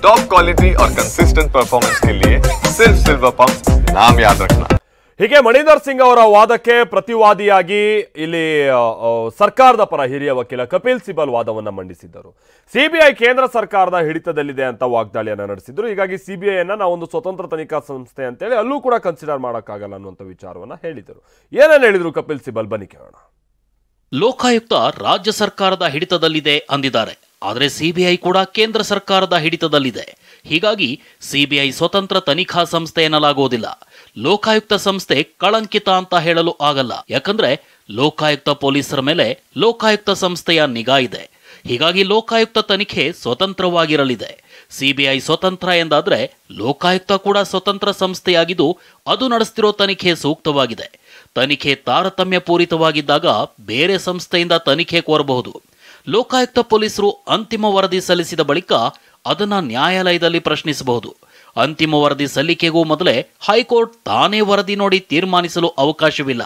Top quality और consistent performance के लिए सिर्फ सिल्वर पंप नाम याद रखना। ಹೀಗೆ ಮಣಿಧರ್ ಸಿಂಗ್ ಅವರ ವಾದಕ್ಕೆ ಪ್ರತಿವಾದಿಯಾಗಿ ಇಲ್ಲಿ ಸರ್ಕಾರದ ಪರ ಹಿರಿಯ ವಕೀಲ ಕಪಿಲ್ ಸಿಬಲ್ ವಾದವನ್ನ ಮಂಡಿಸಿದ್ದರು. ಸಿಬಿಐ ಕೇಂದ್ರ ಸರ್ಕಾರದ ಹಿಡಿತದಲ್ಲಿದೆ ಅಂತ ವಾಗ್ದಾಳಿಯನ್ನ ನಡೆಸಿದ್ರು. ಹೀಗಾಗಿ ಸಿಬಿಐ ಅನ್ನ ನಾವೊಂದು ಸ್ವತಂತ್ರ ತನಿಖಾ ಸಂಸ್ಥೆ ಅಂತೇಳಿ ಅಲ್ಲೂ ಕೂಡ ಕನ್ಸಿಡರ್ ಮಾಡೋಕ್ಕಾಗಲ್ಲ ಅನ್ನುವಂಥ ವಿಚಾರವನ್ನ ಹೇಳಿದರು. ಏನೇನು ಹೇಳಿದ್ರು ಕಪಿಲ್ ಸಿಬಲ್ ಬನ್ನಿ ಕೇಳೋಣ. ಲೋಕಾಯುಕ್ತ ರಾಜ್ಯ ಸರ್ಕಾರದ ಹಿಡಿತದಲ್ಲಿದೆ ಅಂದಿದ್ದಾರೆ. ಆದರೆ ಸಿಬಿಐ ಕೂಡ ಕೇಂದ್ರ ಸರ್ಕಾರದ ಹಿಡಿತದಲ್ಲಿದೆ. ಹೀಗಾಗಿ ಸಿಬಿಐ ಸ್ವತಂತ್ರ ತನಿಖಾ ಸಂಸ್ಥೆ ಎನ್ನಲಾಗುವುದಿಲ್ಲ. ಲೋಕಾಯುಕ್ತ ಸಂಸ್ಥೆ ಕಳಂಕಿತ ಅಂತ ಹೇಳಲು ಆಗಲ್ಲ. ಯಾಕಂದ್ರೆ ಲೋಕಾಯುಕ್ತ ಪೊಲೀಸರ ಮೇಲೆ ಲೋಕಾಯುಕ್ತ ಸಂಸ್ಥೆಯ ನಿಗಾ ಇದೆ. ಹೀಗಾಗಿ ಲೋಕಾಯುಕ್ತ ತನಿಖೆ ಸ್ವತಂತ್ರವಾಗಿರಲಿದೆ. ಸಿಬಿಐ ಸ್ವತಂತ್ರ ಎಂದಾದ್ರೆ ಲೋಕಾಯುಕ್ತ ಕೂಡ ಸ್ವತಂತ್ರ ಸಂಸ್ಥೆಯಾಗಿದ್ದು ಅದು ನಡೆಸ್ತಿರೋ ತನಿಖೆ ಸೂಕ್ತವಾಗಿದೆ. ತನಿಖೆ ತಾರತಮ್ಯ ಪೂರಿತವಾಗಿದ್ದಾಗ ಬೇರೆ ಸಂಸ್ಥೆಯಿಂದ ತನಿಖೆ ಕೋರಬಹುದು. ಲೋಕಾಯುಕ್ತ ಪೊಲೀಸರು ಅಂತಿಮ ವರದಿ ಸಲ್ಲಿಸಿದ ಬಳಿಕ ಅದನ್ನ ನ್ಯಾಯಾಲಯದಲ್ಲಿ ಪ್ರಶ್ನಿಸಬಹುದು. ಅಂತಿಮ ವರದಿ ಸಲ್ಲಿಕೆಗೂ ಮೊದಲೇ ಹೈಕೋರ್ಟ್ ತಾನೇ ವರದಿ ನೋಡಿ ತೀರ್ಮಾನಿಸಲು ಅವಕಾಶವಿಲ್ಲ.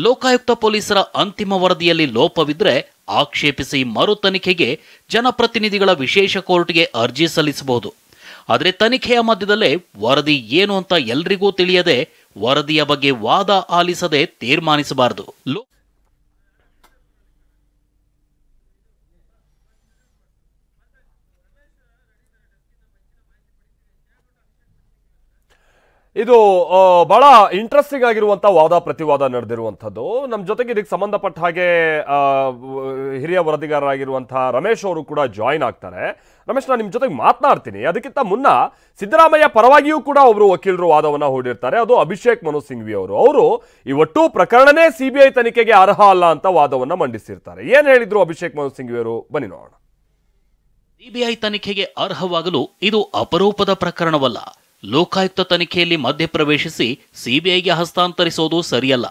ಲೋಕಾಯುಕ್ತ ಪೊಲೀಸರ ಅಂತಿಮ ವರದಿಯಲ್ಲಿ ಲೋಪವಿದ್ರೆ ಆಕ್ಷೇಪಿಸಿ ಮರು ತನಿಖೆಗೆ ಜನಪ್ರತಿನಿಧಿಗಳ ವಿಶೇಷ ಕೋರ್ಟ್ಗೆ ಅರ್ಜಿ ಸಲ್ಲಿಸಬಹುದು. ಆದರೆ ತನಿಖೆಯ ಮಧ್ಯದಲ್ಲೇ ವರದಿ ಏನು ಅಂತ ಎಲ್ರಿಗೂ ತಿಳಿಯದೆ ವರದಿಯ ಬಗ್ಗೆ ವಾದ ಆಲಿಸದೆ ತೀರ್ಮಾನಿಸಬಾರದು. ಇದು ಬಹಳ ಇಂಟ್ರೆಸ್ಟಿಂಗ್ ಆಗಿರುವಂಥ ವಾದ ಪ್ರತಿವಾದ ನಡೆದಿರುವಂಥದ್ದು. ನಮ್ಮ ಜೊತೆಗೆ ಇದಕ್ಕೆ ಸಂಬಂಧಪಟ್ಟ ಹಾಗೆ ಹಿರಿಯ ವರದಿಗಾರರಾಗಿರುವಂತಹ ರಮೇಶ್ ಅವರು ಕೂಡ ಜಾಯಿನ್ ಆಗ್ತಾರೆ. ರಮೇಶ್, ನಾನು ನಿಮ್ಮ ಜೊತೆಗೆ ಮಾತನಾಡ್ತೀನಿ. ಅದಕ್ಕಿಂತ ಮುನ್ನ ಸಿದ್ದರಾಮಯ್ಯ ಪರವಾಗಿಯೂ ಕೂಡ ಒಬ್ಬರು ವಕೀಲರು ವಾದವನ್ನು ಹೂಡಿರ್ತಾರೆ. ಅದು ಅಭಿಷೇಕ್ ಮನು ಸಿಂಘ್ವಿ ಅವರು ಈ ಒಟ್ಟು ಪ್ರಕರಣನೇ ಸಿಬಿಐ ತನಿಖೆಗೆ ಅರ್ಹ ಅಲ್ಲ ಅಂತ ವಾದವನ್ನು ಮಂಡಿಸಿರ್ತಾರೆ. ಏನ್ ಹೇಳಿದ್ರು ಅಭಿಷೇಕ್ ಮನು ಸಿಂಘ್ವಿ ಅವರು, ಬನ್ನಿ ನೋಡೋಣ. ಸಿಬಿಐ ತನಿಖೆಗೆ ಅರ್ಹವಾಗಲು ಇದು ಅಪರೂಪದ ಪ್ರಕರಣವಲ್ಲ. ಲೋಕಾಯುಕ್ತ ತನಿಖೆಯಲ್ಲಿ ಮಧ್ಯಪ್ರವೇಶಿಸಿ ಸಿಬಿಐಗೆ ಹಸ್ತಾಂತರಿಸೋದು ಸರಿಯಲ್ಲ.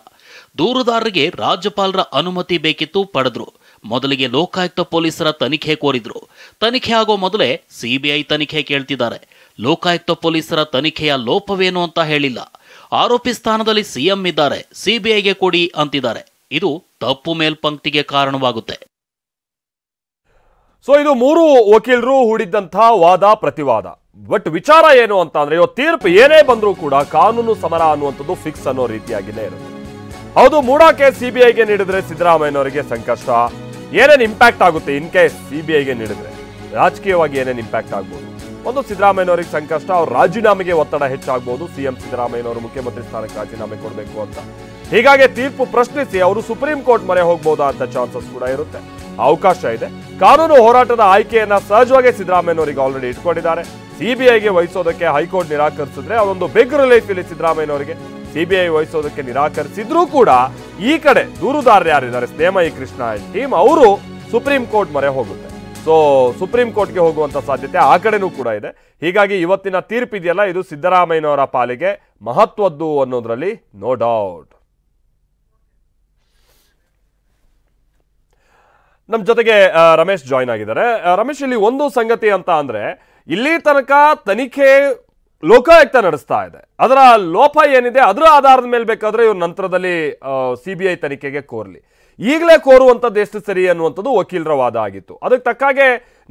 ದೂರುದಾರರಿಗೆ ರಾಜ್ಯಪಾಲರ ಅನುಮತಿ ಬೇಕಿತ್ತು, ಪಡೆದ್ರು. ಮೊದಲಿಗೆ ಲೋಕಾಯುಕ್ತ ಪೊಲೀಸರ ತನಿಖೆ ಕೋರಿದ್ರು. ತನಿಖೆ ಆಗೋ ಮೊದಲೇ ಸಿಬಿಐ ತನಿಖೆ ಕೇಳ್ತಿದ್ದಾರೆ. ಲೋಕಾಯುಕ್ತ ಪೊಲೀಸರ ತನಿಖೆಯ ಲೋಪವೇನು ಅಂತ ಹೇಳಿಲ್ಲ. ಆರೋಪಿ ಸ್ಥಾನದಲ್ಲಿ ಸಿಎಂ ಇದ್ದಾರೆ, ಸಿಬಿಐಗೆ ಕೊಡಿ ಅಂತಿದ್ದಾರೆ. ಇದು ತಪ್ಪು ಮೇಲ್ಪಂಕ್ತಿಗೆ ಕಾರಣವಾಗುತ್ತೆ. ಸೊ ಇದು ಮೂರು ವಕೀಲರು ಹೂಡಿದ್ದಂಥ ವಾದ ಪ್ರತಿವಾದ. ಬಟ್ ವಿಚಾರ ಏನು ಅಂತ ಅಂದ್ರೆ, ಇವತ್ತು ತೀರ್ಪು ಏನೇ ಬಂದರೂ ಕೂಡ ಕಾನೂನು ಸಮರ ಅನ್ನುವಂಥದ್ದು ಫಿಕ್ಸ್ ಅನ್ನೋ ರೀತಿಯಾಗಿನೇ ಇರುತ್ತೆ. ಹೌದು, ಮೂಡಾಕೆ ಸಿಬಿಐಗೆ ನೀಡಿದ್ರೆ ಸಿದ್ದರಾಮಯ್ಯನವರಿಗೆ ಸಂಕಷ್ಟ. ಏನೇನು ಇಂಪ್ಯಾಕ್ಟ್ ಆಗುತ್ತೆ ಇನ್ ಕೇಸ್ ಸಿಬಿಐಗೆ ನೀಡಿದ್ರೆ? ರಾಜಕೀಯವಾಗಿ ಏನೇನು ಇಂಪ್ಯಾಕ್ಟ್ ಆಗ್ಬೋದು? ಒಂದು, ಸಿದ್ದರಾಮಯ್ಯನವರಿಗೆ ಸಂಕಷ್ಟ, ಅವ್ರ ರಾಜೀನಾಮೆಗೆ ಒತ್ತಡ ಹೆಚ್ಚಾಗಬಹುದು. ಸಿಎಂ ಸಿದ್ದರಾಮಯ್ಯನವರು ಮುಖ್ಯಮಂತ್ರಿ ಸ್ಥಾನಕ್ಕೆ ರಾಜೀನಾಮೆ ಕೊಡಬೇಕು ಅಂತ. ಹೀಗಾಗಿ ತೀರ್ಪು ಪ್ರಶ್ನಿಸಿ ಅವರು ಸುಪ್ರೀಂ ಕೋರ್ಟ್ ಮೊರೆ ಹೋಗಬಹುದಾ ಅಂತ ಚಾನ್ಸಸ್ ಕೂಡ ಇರುತ್ತೆ, ಅವಕಾಶ ಇದೆ. ಕಾನೂನು ಹೋರಾಟದ ಆಯ್ಕೆಯನ್ನ ಸಹಜವಾಗಿ ಸಿದ್ದರಾಮಯ್ಯನವರಿಗೆ ಆಲ್ರೆಡಿ ಇಟ್ಕೊಂಡಿದ್ದಾರೆ. ಸಿಬಿಐಗೆ ವಹಿಸೋದಕ್ಕೆ ಹೈಕೋರ್ಟ್ ನಿರಾಕರಿಸಿದ್ರೆ ಅದೊಂದು ಬಿಗ್ ರಿಲೀಫ್ ಇಲ್ಲಿ ಸಿದ್ದರಾಮಯ್ಯನವರಿಗೆ. ಸಿಬಿಐ ವಹಿಸೋದಕ್ಕೆ ನಿರಾಕರಿಸಿದ್ರೂ ಕೂಡ ಈ ಕಡೆ ದೂರುದಾರರು ಯಾರಿದ್ದಾರೆ, ಸ್ನೇಮಯಿ ಕೃಷ್ಣ ಟೀಮ್, ಅವರು ಸುಪ್ರೀಂ ಕೋರ್ಟ್ ಮೊರೆ ಹೋಗುತ್ತೆ. ಸೊ ಸುಪ್ರೀಂ ಕೋರ್ಟ್ಗೆ ಹೋಗುವಂತ ಸಾಧ್ಯತೆ ಆ ಕಡೆನೂ ಕೂಡ ಇದೆ. ಹೀಗಾಗಿ ಇವತ್ತಿನ ತೀರ್ಪಿದೆಯಲ್ಲ, ಇದು ಸಿದ್ದರಾಮಯ್ಯನವರ ಪಾಲಿಗೆ ಮಹತ್ವದ್ದು ಅನ್ನೋದ್ರಲ್ಲಿ ನೋ ಡೌಟ್. ನಮ್ಮ ಜೊತೆಗೆ ರಮೇಶ್ ಜಾಯ್ನ್ ಆಗಿದ್ದಾರೆ. ರಮೇಶ್, ಇಲ್ಲಿ ಒಂದು ಸಂಗತಿ ಅಂತ ಅಂದ್ರೆ, ಇಲ್ಲಿ ತನಕ ತನಿಖೆ ಲೋಕಾಯುಕ್ತ ನಡೆಸ್ತಾ ಇದೆ. ಅದರ ಲೋಪ ಏನಿದೆ ಅದರ ಆಧಾರದ ಮೇಲೆ ಬೇಕಾದ್ರೆ ಇವ್ರ ನಂತರದಲ್ಲಿ ಸಿಬಿಐ ತನಿಖೆಗೆ ಕೋರ್ಲಿ. ಈಗಲೇ ಕೋರುವಂಥದ್ದು ಎಷ್ಟು ಸರಿ ಅನ್ನುವಂಥದ್ದು ವಕೀಲರ ವಾದ ಆಗಿತ್ತು. ಅದಕ್ಕೆ ತಕ್ಕಾಗೆ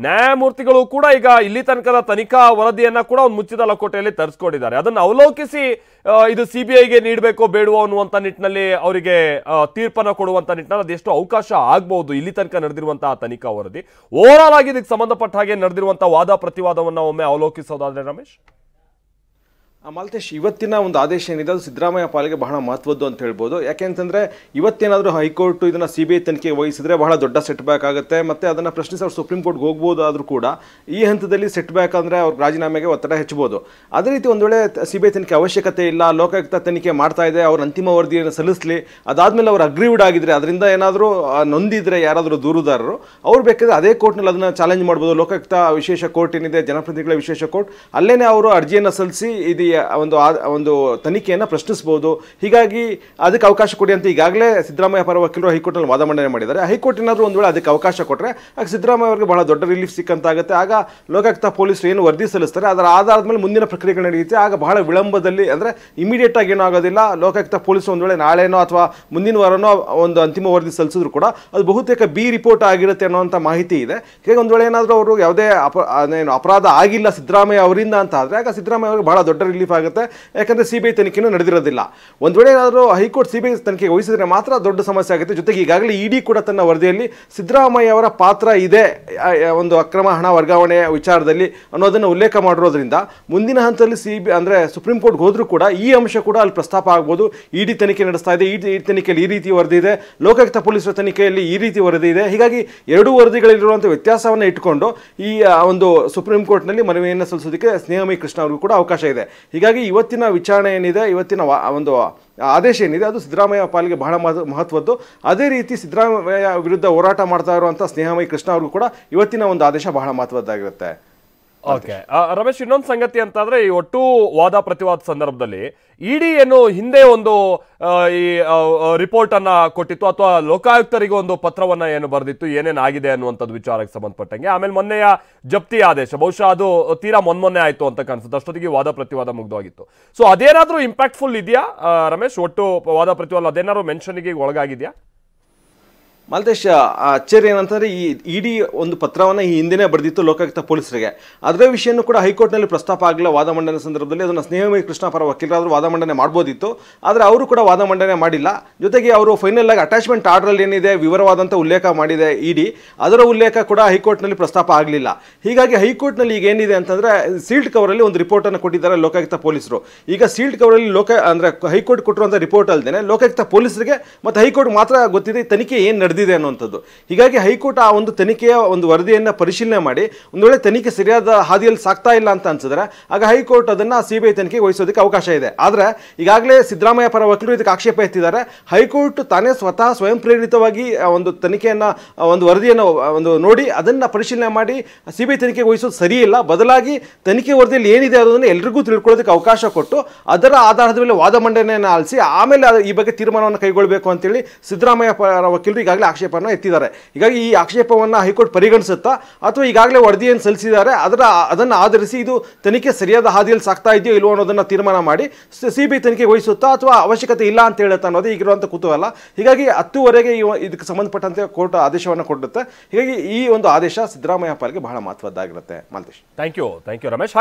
ನ್ಯಾಯಮೂರ್ತಿಗಳು ಕೂಡ ಈಗ ಇಲ್ಲಿ ತನಕದ ತನಿಖಾ ವರದಿಯನ್ನ ಕೂಡ ಒಂದು ಮುಚ್ಚಿದ ಲಕೋಟೆಯಲ್ಲಿ ತರಿಸ್ಕೊಂಡಿದ್ದಾರೆ. ಅದನ್ನು ಅವಲೋಕಿಸಿ ಇದು ಸಿಬಿಐಗೆ ನೀಡಬೇಕೋ ಬೇಡವೋ ಅನ್ನುವಂಥ ನಿಟ್ಟಿನಲ್ಲಿ ಅವರಿಗೆ ತೀರ್ಪನ್ನು ಕೊಡುವಂಥ ನಿಟ್ಟಿನಲ್ಲಿ ಅದೆಷ್ಟು ಅವಕಾಶ ಆಗ್ಬಹುದು ಇಲ್ಲಿ ತನಕ ನಡೆದಿರುವಂತಹ ತನಿಖಾ ವರದಿ. ಓವರ್ ಆಲ್ ಆಗಿ ಇದಕ್ಕೆ ಸಂಬಂಧಪಟ್ಟ ಹಾಗೆ ನಡೆದಿರುವಂತಹ ವಾದ ಪ್ರತಿವಾದವನ್ನು ಒಮ್ಮೆ ಅವಲೋಕಿಸೋದಾದ್ರೆ ರಮೇಶ್? ಮಾಲ್ತೇಶ್, ಇವತ್ತಿನ ಒಂದು ಆದೇಶ ಏನಿದೆ ಅದು ಸಿದ್ದರಾಮಯ್ಯ ಪಾಲಿಗೆ ಬಹಳ ಮಹತ್ವದ್ದು ಅಂತ ಹೇಳ್ಬೋದು. ಯಾಕೆಂತಂದರೆ ಇವತ್ತೇನಾದರೂ ಹೈಕೋರ್ಟ್ ಇದನ್ನು ಸಿಬಿಐ ತನಿಖೆಗೆ ವಹಿಸಿದ್ರೆ ಬಹಳ ದೊಡ್ಡ ಸೆಟ್ ಬ್ಯಾಕ್ ಆಗುತ್ತೆ. ಮತ್ತು ಅದನ್ನು ಪ್ರಶ್ನಿಸಿ ಅವ್ರು ಸುಪ್ರೀಂ ಕೋರ್ಟ್ಗೆ ಹೋಗ್ಬೋದು. ಆದರೂ ಕೂಡ ಈ ಹಂತದಲ್ಲಿ ಸೆಟ್ ಬ್ಯಾಕ್ ಅಂದರೆ ಅವ್ರ ರಾಜೀನಾಮೆಗೆ ಒತ್ತಡ ಹೆಚ್ಚಬಹುದು. ಅದೇ ರೀತಿ ಒಂದು ವೇಳೆ ಸಿಬಿಐ ತನಿಖೆ ಅವಶ್ಯಕತೆ ಇಲ್ಲ, ಲೋಕಾಯುಕ್ತ ತನಿಖೆ ಮಾಡ್ತಾ ಇದೆ, ಅವ್ರ ಅಂತಿಮ ವರದಿಯನ್ನು ಸಲ್ಲಿಸಲಿ, ಅದಾದಮೇಲೆ ಅವ್ರು ಅಗ್ರಿವ್ಡ್ ಆಗಿದ್ರೆ, ಅದರಿಂದ ಏನಾದರೂ ನೊಂದಿದ್ರೆ ಯಾರಾದರೂ ದೂರುದಾರರು, ಅವ್ರು ಬೇಕಾದ್ರೆ ಅದೇ ಕೋರ್ಟ್ನಲ್ಲಿ ಅದನ್ನು ಚಾಲೆಂಜ್ ಮಾಡ್ಬೋದು. ಲೋಕಾಯುಕ್ತ ವಿಶೇಷ ಕೋರ್ಟ್ ಏನಿದೆ, ಜನಪ್ರತಿನಿಧಿಗಳ ವಿಶೇಷ ಕೋರ್ಟ್, ಅಲ್ಲೇನೆ ಅವರು ಅರ್ಜಿಯನ್ನು ಸಲ್ಲಿಸಿ ಇದು ಒಂದು ತನಿಖೆಯನ್ನು ಪ್ರಶ್ನಿಸಬಹುದು. ಹೀಗಾಗಿ ಅದಕ್ಕೆ ಅವಕಾಶ ಕೊಡಿ ಅಂತ ಈಗಾಗಲೇ ಸಿದ್ದರಾಮಯ್ಯ ಪರ ವಕೀಲರು ಹೈಕೋರ್ಟ್ನಲ್ಲಿ ವಾದ ಮಂಡನೆ ಮಾಡಿದ್ದಾರೆ. ಹೈಕೋರ್ಟ್ ಏನಾದರೂ ಒಂದು ವೇಳೆ ಅದಕ್ಕೆ ಅವಕಾಶ ಕೊಟ್ಟರೆ ಆಗ ಸಿದ್ದರಾಮಯ್ಯ ಅವರಿಗೆ ಬಹಳ ದೊಡ್ಡ ರಿಲೀಫ್ ಸಿಕ್ಕಂತಾಗುತ್ತೆ. ಆಗ ಲೋಕಾಯುಕ್ತ ಪೊಲೀಸರು ಏನು ವರದಿ ಸಲ್ಲಿಸ್ತಾರೆ ಅದರ ಆಧಾರದ ಮೇಲೆ ಮುಂದಿನ ಪ್ರಕ್ರಿಯೆಗಳು ನಡೆಯುತ್ತೆ. ಆಗ ಬಹಳ ವಿಳಂಬದಲ್ಲಿ, ಅಂದರೆ ಇಮಿಡಿಯೇಟ್ ಆಗಿ ಏನೂ ಆಗೋದಿಲ್ಲ. ಲೋಕಾಯುಕ್ತ ಪೊಲೀಸರು ಒಂದು ವೇಳೆ ನಾಳೆನೋ ಅಥವಾ ಮುಂದಿನ ವಾರನೋ ಒಂದು ಅಂತಿಮ ವರದಿ ಸಲ್ಲಿಸಿದ್ರು ಕೂಡ ಅದು ಬಹುತೇಕ ಬಿ ರಿಪೋರ್ಟ್ ಆಗಿರುತ್ತೆ ಅನ್ನೋಂಥ ಮಾಹಿತಿ ಇದೆ. ಹೀಗೆ ಒಂದು ವೇಳೆ ಏನಾದರೂ ಅವರು ಯಾವುದೇ ಅಪರಾಧ ಆಗಿಲ್ಲ ಸಿದ್ದರಾಮಯ್ಯ ಅವರಿಂದ ಅಂತ ಆದರೆ ಆಗ ಸಿದ್ದರಾಮಯ್ಯ ಅವರಿಗೆ ಬಹಳ ದೊಡ್ಡ ರಿಲೀಫ್ ಆಗುತ್ತೆ. ಯಾಕಂದರೆ ಸಿಬಿಐ ತನಿಖೆನೂ ನಡೆದಿರೋದಿಲ್ಲ. ಒಂದು ವೇಳೆ ಏನಾದರೂ ಹೈಕೋರ್ಟ್ ಸಿಬಿಐ ತನಿಖೆಗೆ ವಹಿಸಿದ್ರೆ ಮಾತ್ರ ದೊಡ್ಡ ಸಮಸ್ಯೆ ಆಗುತ್ತೆ. ಜೊತೆಗೆ ಈಗಾಗಲೇ ಇಡಿ ಕೂಡ ತನ್ನ ವರದಿಯಲ್ಲಿ ಸಿದ್ದರಾಮಯ್ಯ ಅವರ ಪಾತ್ರ ಇದೆ ಒಂದು ಅಕ್ರಮ ಹಣ ವರ್ಗಾವಣೆ ವಿಚಾರದಲ್ಲಿ ಅನ್ನೋದನ್ನು ಉಲ್ಲೇಖ ಮಾಡಿರೋದ್ರಿಂದ ಮುಂದಿನ ಹಂತದಲ್ಲಿ ಅಂದರೆ ಸುಪ್ರೀಂ ಕೋರ್ಟ್ಗೆ ಹೋದ್ರೂ ಕೂಡ ಈ ಅಂಶ ಕೂಡ ಅಲ್ಲಿ ಪ್ರಸ್ತಾಪ ಆಗ್ಬೋದು. ಇಡಿ ತನಿಖೆ ನಡೆಸ್ತಾ ಇದೆ, ಇಡಿ ತನಿಖೆಯಲ್ಲಿ ಈ ರೀತಿ ವರದಿ ಇದೆ, ಲೋಕಾಯುಕ್ತ ಪೊಲೀಸರ ತನಿಖೆಯಲ್ಲಿ ಈ ರೀತಿ ವರದಿ ಇದೆ. ಹೀಗಾಗಿ ಎರಡೂ ವರದಿಗಳಿರುವಂಥ ವ್ಯತ್ಯಾಸವನ್ನು ಇಟ್ಟುಕೊಂಡು ಈ ಒಂದು ಸುಪ್ರೀಂ ಕೋರ್ಟ್ನಲ್ಲಿ ಮನವಿಯನ್ನು ಸಲ್ಲಿಸೋದಕ್ಕೆ ಸ್ನೇಹಮಯಿ ಕೃಷ್ಣ ಅವ್ರಿಗೂ ಕೂಡ ಅವಕಾಶ ಇದೆ. ಹೀಗಾಗಿ ಇವತ್ತಿನ ವಿಚಾರಣೆ ಏನಿದೆ, ಇವತ್ತಿನ ಒಂದು ಆದೇಶ ಏನಿದೆ ಅದು ಸಿದ್ದರಾಮಯ್ಯ ಪಾಲಿಗೆ ಬಹಳ ಮಹತ್ವದ್ದು. ಅದೇ ರೀತಿ ಸಿದ್ದರಾಮಯ್ಯ ವಿರುದ್ಧ ಹೋರಾಟ ಮಾಡ್ತಾ ಇರುವಂಥ ಸ್ನೇಹಮಯಿ ಕೃಷ್ಣ ಅವ್ರಿಗೂ ಕೂಡ ಇವತ್ತಿನ ಒಂದು ಆದೇಶ ಬಹಳ ಮಹತ್ವದ್ದಾಗಿರುತ್ತೆ. ಓಕೆ ರಮೇಶ್, ಇನ್ನೊಂದು ಸಂಗತಿ ಅಂತಂದ್ರೆ ಈ ಒಟ್ಟು ವಾದ ಪ್ರತಿವಾದ ಸಂದರ್ಭದಲ್ಲಿ ಇಡಿ ಏನು ಹಿಂದೆ ಒಂದು ಈ ರಿಪೋರ್ಟ್ ಅನ್ನ ಕೊಟ್ಟಿತ್ತು ಅಥವಾ ಲೋಕಾಯುಕ್ತರಿಗೆ ಒಂದು ಪತ್ರವನ್ನ ಏನು ಬರೆದಿತ್ತು ಏನೇನು ಆಗಿದೆ ಅನ್ನುವಂಥದ್ದು ವಿಚಾರಕ್ಕೆ ಸಂಬಂಧಪಟ್ಟಂಗೆ. ಆಮೇಲೆ ಮೊನ್ನೆಯ ಜಪ್ತಿ ಆದೇಶ ಬಹುಶಃ ಅದು ತೀರಾ ಮೊನ್ನೆ ಆಯ್ತು ಅಂತ ಕಾಣಿಸುತ್ತೆ. ಅಷ್ಟೊತ್ತಿಗೆ ವಾದ ಪ್ರತಿವಾದ ಮುಗ್ದೋಗಿತ್ತು. ಸೊ ಅದೇನಾದ್ರೂ ಇಂಪ್ಯಾಕ್ಟ್ಫುಲ್ ಇದೆಯಾ ರಮೇಶ್? ಒಟ್ಟು ವಾದ ಪ್ರತಿವಾದ ಅದೇನಾದ್ರು ಮೆನ್ಷನ್ಗೆ ಒಳಗಾಗಿದೆಯಾ? ಮಾಲ್ತೇಶ್, ಅಚ್ಚರಿ ಏನಂತಂದರೆ ಈ ಇಡಿ ಒಂದು ಪತ್ರವನ್ನು ಈ ಹಿಂದೆನೇ ಬರೆದಿತ್ತು ಲೋಕಾಯುಕ್ತ ಪೊಲೀಸರಿಗೆ. ಅದರ ವಿಷಯನೂ ಕೂಡ ಹೈಕೋರ್ಟ್ನಲ್ಲಿ ಪ್ರಸ್ತಾಪ ಆಗಲಿಲ್ಲ ವಾದ ಮಂಡನೆ ಸಂದರ್ಭದಲ್ಲಿ. ಅದನ್ನು ಸ್ನೇಹಮಯಿ ಕೃಷ್ಣ ಪರ ವಕೀಲರಾದರೂ ವಾದ ಮಂಡನೆ ಮಾಡ್ಬೋದಿತ್ತು, ಆದರೆ ಅವರು ಕೂಡ ವಾದ ಮಂಡನೆ ಮಾಡಿಲ್ಲ. ಜೊತೆಗೆ ಅವರು ಫೈನಲ್ ಆಗಿ ಅಟ್ಯಾಚ್ಮೆಂಟ್ ಆರ್ಡ್ರಲ್ಲಿ ಏನಿದೆ ವಿವರವಾದಂಥ ಉಲ್ಲೇಖ ಮಾಡಿದೆ ಇಡಿ, ಅದರ ಉಲ್ಲೇಖ ಕೂಡ ಹೈಕೋರ್ಟ್ನಲ್ಲಿ ಪ್ರಸ್ತಾಪ ಆಗಲಿಲ್ಲ. ಹೀಗಾಗಿ ಹೈಕೋರ್ಟ್ನಲ್ಲಿ ಈಗ ಏನಿದೆ ಅಂತಂದರೆ ಸೀಲ್ಡ್ ಕವರಲ್ಲಿ ಒಂದು ರಿಪೋರ್ಟನ್ನು ಕೊಟ್ಟಿದ್ದಾರೆ ಲೋಕಾಯುಕ್ತ ಪೊಲೀಸರು. ಈಗ ಸೀಲ್ಡ್ ಕವರಲ್ಲಿ ಅಂದರೆ ಹೈಕೋರ್ಟ್ ಕೊಟ್ಟಿರುವಂಥ ರಿಪೋರ್ಟ್ ಅಲ್ಲದೆ ಲೋಕಾಯುಕ್ತ ಪೊಲೀಸರಿಗೆ ಮತ್ತು ಹೈಕೋರ್ಟ್ ಮಾತ್ರ ಗೊತ್ತಿದೆ ತನಿಖೆ ಏನು ನಡೆದಿದೆ ಅನ್ನುವಂಥದ್ದು. ಹೀಗಾಗಿ ಹೈಕೋರ್ಟ್ ಆ ಒಂದು ತನಿಖೆಯ ಒಂದು ವರದಿಯನ್ನು ಪರಿಶೀಲನೆ ಮಾಡಿ ಒಂದು ವೇಳೆ ತನಿಖೆ ಸರಿಯಾದ ಹಾದಿಯಲ್ಲಿ ಸಾಕ್ತಾ ಇಲ್ಲ ಅಂತ ಅನ್ಸಿದ್ರೆ ಆಗ ಹೈಕೋರ್ಟ್ ಅದನ್ನು ಸಿಬಿಐ ತನಿಖೆಗೆ ವಹಿಸೋದಕ್ಕೆ ಅವಕಾಶ ಇದೆ. ಆದರೆ ಈಗಾಗಲೇ ಸಿದ್ದರಾಮಯ್ಯ ಪರ ವಕೀಲರು ಇದಕ್ಕೆ ಆಕ್ಷೇಪ ಎತ್ತಿದ್ದಾರೆ. ಹೈಕೋರ್ಟ್ ತಾನೇ ಸ್ವತಃ ಸ್ವಯಂ ಪ್ರೇರಿತವಾಗಿ ಒಂದು ತನಿಖೆಯನ್ನು ಒಂದು ವರದಿಯನ್ನು ಒಂದು ನೋಡಿ ಅದನ್ನು ಪರಿಶೀಲನೆ ಮಾಡಿ ಸಿಬಿಐ ತನಿಖೆಗೆ ವಹಿಸೋದು ಸರಿಯಿಲ್ಲ. ಬದಲಾಗಿ ತನಿಖೆ ವರದಿಯಲ್ಲಿ ಏನಿದೆ ಅದನ್ನು ಎಲ್ರಿಗೂ ತಿಳ್ಕೊಳ್ಳೋದಕ್ಕೆ ಅವಕಾಶ ಕೊಟ್ಟು ಅದರ ಆಧಾರದ ಮೇಲೆ ವಾದ ಮಂಡನೆಯನ್ನು ಆಲಿಸಿ ಆಮೇಲೆ ಈ ಬಗ್ಗೆ ತೀರ್ಮಾನವನ್ನು ಕೈಗೊಳ್ಳಬೇಕು ಅಂತೇಳಿ ಸಿದ್ದರಾಮಯ್ಯ ಪರ ವಕೀಲರು ಈಗಾಗಲೇ ಆಕ್ಷೇಪವನ್ನು ಎತ್ತಿದ್ದಾರೆ. ಹೀಗಾಗಿ ಈ ಆಕ್ಷೇಪವನ್ನು ಹೈಕೋರ್ಟ್ ಪರಿಗಣಿಸುತ್ತಾ ಅಥವಾ ಈಗಾಗಲೇ ವರದಿಯನ್ನು ಸಲ್ಲಿಸಿದ್ದಾರೆ ಅದನ್ನು ಆಧರಿಸಿ ಇದು ತನಿಖೆ ಸರಿಯಾದ ಹಾದಿಯಲ್ಲಿ ಸಾಕ್ತಾ ಇದೆಯೋ ಇಲ್ವೋ ಅನ್ನೋದನ್ನು ತೀರ್ಮಾನ ಮಾಡಿ ಸಿಬಿಐ ತನಿಖೆಗೆ ವಹಿಸುತ್ತಾ ಅಥವಾ ಅವಶ್ಯಕತೆ ಇಲ್ಲ ಅಂತ ಹೇಳುತ್ತಾ ಅನ್ನೋದು ಈಗಿರುವಂಥ ಕುತೂಹಲ. ಹೀಗಾಗಿ 10ವರೆಗೆ ಇದಕ್ಕೆ ಸಂಬಂಧಪಟ್ಟಂತೆ ಕೋರ್ಟ್ ಆದೇಶವನ್ನು ಕೊಡುತ್ತೆ. ಹೀಗಾಗಿ ಈ ಒಂದು ಆದೇಶ ಸಿದ್ದರಾಮಯ್ಯ ಪಾಲಿಗೆ ಬಹಳ ಮಹತ್ವದ್ದಾಗಿರುತ್ತೆ. Malthesh, thank you Ramesh.